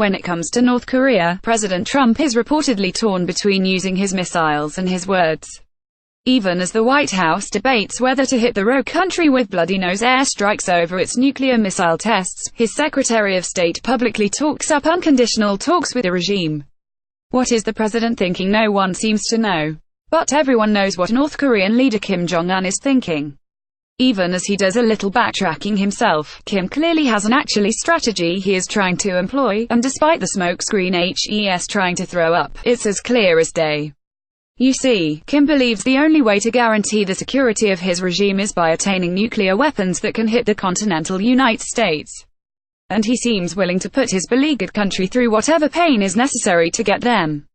When it comes to North Korea, President Trump is reportedly torn between using his missiles and his words. Even as the White House debates whether to hit the rogue country with bloody-nose airstrikes over its nuclear missile tests, his Secretary of State publicly talks up unconditional talks with the regime. What is the president thinking? No one seems to know. But everyone knows what North Korean leader Kim Jong Un is thinking. Even as he does a little backtracking himself, Kim clearly has an actually strategy he is trying to employ, and despite the smokescreen he's trying to throw up, it's as clear as day. You see, Kim believes the only way to guarantee the security of his regime is by attaining nuclear weapons that can hit the continental United States. And he seems willing to put his beleaguered country through whatever pain is necessary to get them.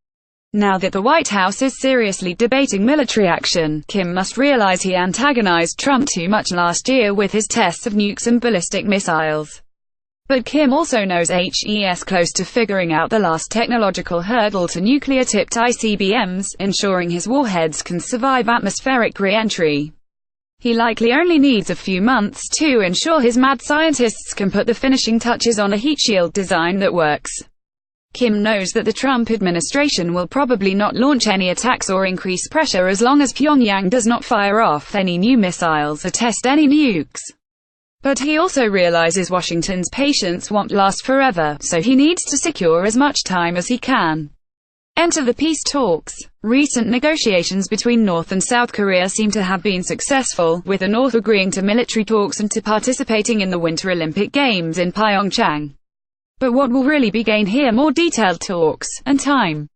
Now that the White House is seriously debating military action, Kim must realize he antagonized Trump too much last year with his tests of nukes and ballistic missiles. But Kim also knows he's close to figuring out the last technological hurdle to nuclear-tipped ICBMs, ensuring his warheads can survive atmospheric re-entry. He likely only needs a few months to ensure his mad scientists can put the finishing touches on a heat shield design that works. Kim knows that the Trump administration will probably not launch any attacks or increase pressure as long as Pyongyang does not fire off any new missiles or test any nukes. But he also realizes Washington's patience won't last forever, so he needs to secure as much time as he can. Enter the peace talks. Recent negotiations between North and South Korea seem to have been successful, with the North agreeing to military talks and to participating in the Winter Olympic Games in Pyongyang. But what will really be gained here? More detailed talks, and time.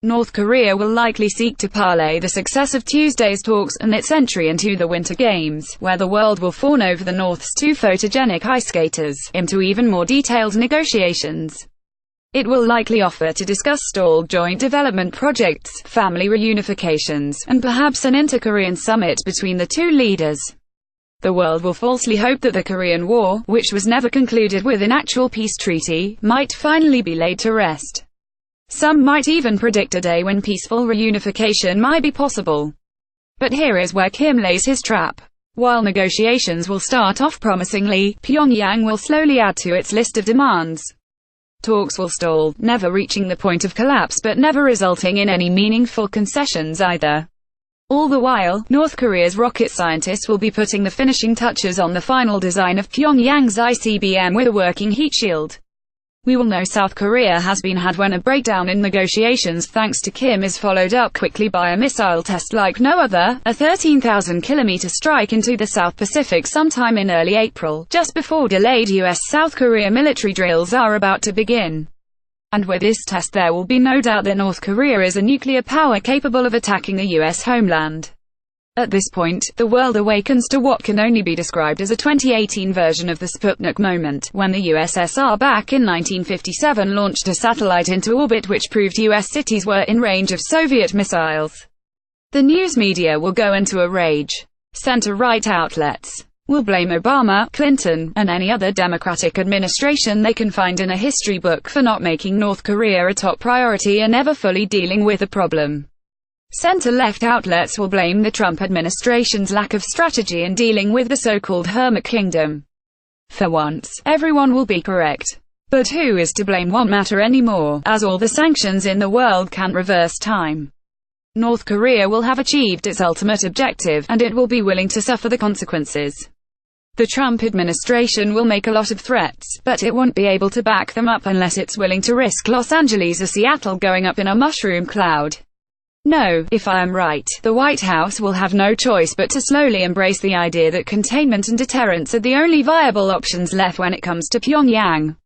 North Korea will likely seek to parlay the success of Tuesday's talks and its entry into the Winter Games, where the world will fawn over the North's two photogenic ice skaters, into even more detailed negotiations. It will likely offer to discuss stalled joint development projects, family reunifications, and perhaps an inter-Korean summit between the two leaders. The world will falsely hope that the Korean War, which was never concluded with an actual peace treaty, might finally be laid to rest. Some might even predict a day when peaceful reunification might be possible. But here is where Kim lays his trap. While negotiations will start off promisingly, Pyongyang will slowly add to its list of demands. Talks will stall, never reaching the point of collapse but never resulting in any meaningful concessions either. All the while, North Korea's rocket scientists will be putting the finishing touches on the final design of Pyongyang's ICBM with a working heat shield. We will know South Korea has been had when a breakdown in negotiations thanks to Kim is followed up quickly by a missile test like no other, a 13,000-kilometer strike into the South Pacific sometime in early April, just before delayed US-South Korea military drills are about to begin. And with this test there will be no doubt that North Korea is a nuclear power capable of attacking the US homeland. At this point, the world awakens to what can only be described as a 2018 version of the Sputnik moment, when the USSR back in 1957 launched a satellite into orbit which proved US cities were in range of Soviet missiles. The news media will go into a rage. Center-right outlets will blame Obama, Clinton, and any other Democratic administration they can find in a history book for not making North Korea a top priority and never fully dealing with the problem. Center-left outlets will blame the Trump administration's lack of strategy in dealing with the so-called Hermit Kingdom. For once, everyone will be correct. But who is to blame won't matter anymore, as all the sanctions in the world can't reverse time. North Korea will have achieved its ultimate objective, and it will be willing to suffer the consequences. The Trump administration will make a lot of threats, but it won't be able to back them up unless it's willing to risk Los Angeles or Seattle going up in a mushroom cloud. No, if I am right, the White House will have no choice but to slowly embrace the idea that containment and deterrence are the only viable options left when it comes to Pyongyang.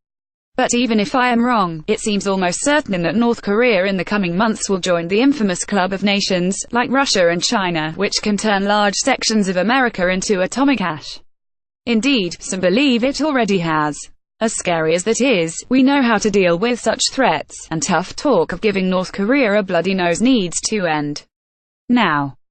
But even if I am wrong, it seems almost certain that North Korea in the coming months will join the infamous club of nations, like Russia and China, which can turn large sections of America into atomic ash. Indeed, some believe it already has. As scary as that is, we know how to deal with such threats, and tough talk of giving North Korea a bloody nose needs to end. Now.